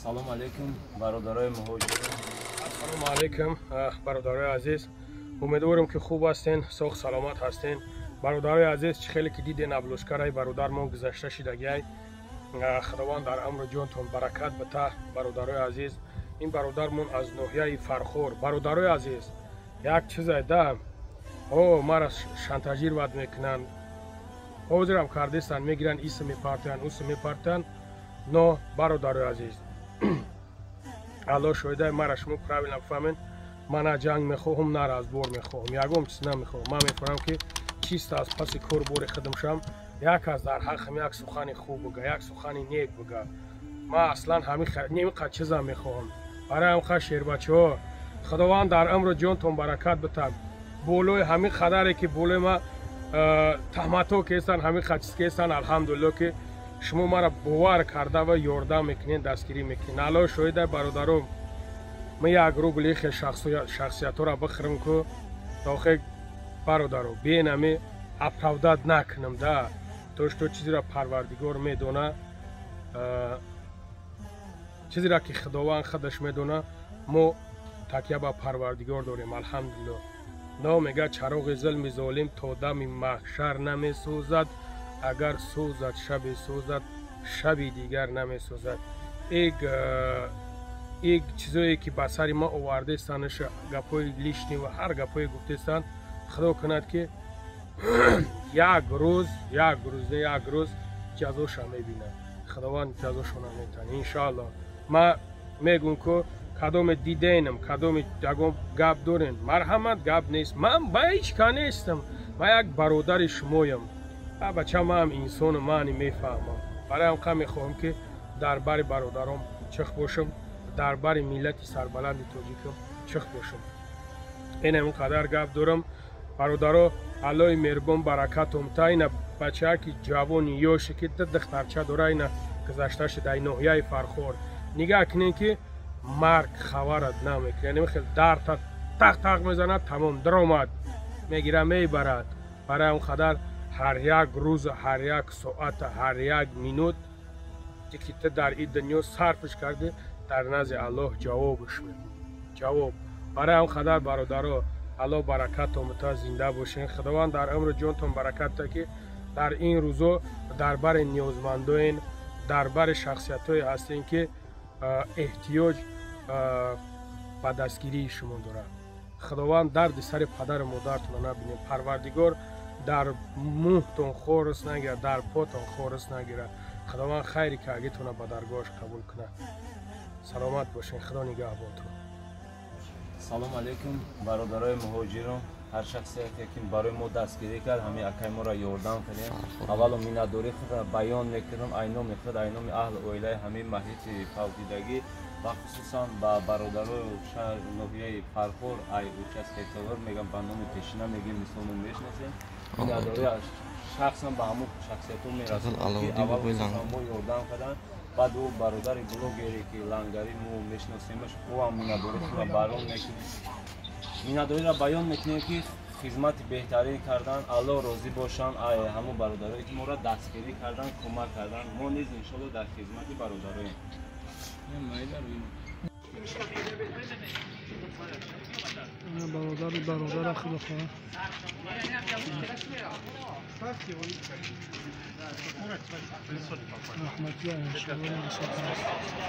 салом алейкум бародарои муҳоҷирин. Ассалому алейкум бародарои азиз. Умедворим ки хуб ҳастен, сог саломат ҳастен. Бародарои азиз, чӣ хеле ки диден аблӯшкараи бародармон гузашта шидагиай. Худованд дар амру ҷонтон баракат бата. Бародарои азиз, ин бародармон аз ноҳияи Фархор. Бародарои азиз, як чизай да мара шантажир вад мекунанд. ҳозирам кардистанд, мегиранд исм мепартанд, усм мепартанд. но бародарои азиз, алло шоҳидай, мара шумо правилно бифаҳмед. ман на ҷанг мехоҳам, на разбор мехоҳам, ягон чиз намехоҳам. ман мефаҳмам ки чиста аз паси кор бори худам шам, як аз дар ҳаққам як сухани хуб бига, як сухани нек бига. ман аслан нимқад чизам мехоҳам. барои ҳамқа шербачаҳо, худованд дар амру ҷонтон баракат битад. болои ҳамин қадаре ки болои ма таҳматҳо кесан, ҳамин қад чиз кесан, алҳамдулилло ки шумо мара бовар карда ва ёрдам мекунед, дастгирӣ мекунед. алло шоҳидай бародаром, ман як ругл ихе шахсиятҳоро бихӯрам ку охир бародаро бенами аправдат накунам да. то што чизеро парвардигор медона, чизеро ки худованд худаш медона, мо такя ба парвардигор дорем, алҳамдулилло. но мега чароғи зулми золим то дами маҳшар намесӯзад, агар сӯзад шаби сӯзад, шаби дигар намесӯзад. ик чизое ки ба сари ма овардестанд, гапҳои лишни ва ҳар гапҳое гуфтестанд, худо кунад ки як рӯз ҷазоша мебинад. худованд ҷазошона метавонад иншоалло. ма мегӯм ку кадоме диденам, кадоме ягон гап дорен, марҳамат гап нест. ман ба ҳеҷ ка нестам, ман як бародари шумоям. бача маам инсону маани мефаҳмам. барои ҳамқа мехоҳам ки дар бари бародаром чиқ бошам, дар бари миллати сарбаланди тоҷикам чиқ бошам. ина ин қадар гап дорам. бародаро аллои меҳрубон баракатом та. ина бачаа ки ҷавони ёше ки духтарча дора, ина гузашта шуда ин ноҳияи Фархор. нигаҳ кунед ки марг хабарат намекунад. хел дарта тақ мезанад, тамом даромад мегира мебарад. барои он қадар ҳар як рӯз, ҳар як соата, ҳар як минут ки ту дар ин дунё сарфш карди, дар назди аллоҳ ҷавобш мебинӣ. ҷавоб. барои он қадар бародаро аллоҳ баракатом та зинда бошен. худованд дар умру ҷонтон баракат та ки дар ин рӯзо дар бари ниёзмандоен, дар бари шахсиятҳое ҳастен ки эҳтиёҷ ба дастгирии шумо дорад. худованд дарди сари падару модартонро набинед. парвардигор дар мӯҳтон хорис нагирад, дар потон хорис нагирад. худованд хайре ки агитона ба даргоҳаш қабул кунад. саломат бошен. худо нигаҳбонтон. салом алейкум бародарои муҳоҷирон. ҳар шахсияте ки барои мо дастгирӣ кард, ҳамин акай моро ёрдам кардем. аввало миннатдорӣ худро баён мекунам айноми худ, айноми аҳли оилаи ҳамин маҳити фавдидагӣ ва хусусан ба бародарои шаҳри ноҳияи Фархор ай участковор мегам ба номи пешина мегим, мисолно мешнасем. миннатдорӣ шахсан ба ҳамон шахсиятҳо мерасад ки аввал мо ёрдам карданд. баъд ӯ бародари блогере ки лангари мо мешносемаш, ӯам миннатдорӣ худро баён мекунем. миннатдориро баён мекунем ки хизмати беҳтарин кардан. аллоҳ розӣ бошанд ай ҳамон бародарое ки моро дастгирӣ кардан, кӯмак кардан. мо низ иншоалло дар хизмати бародароем. برادر خدا خواهد رحمتی ها انشاءالله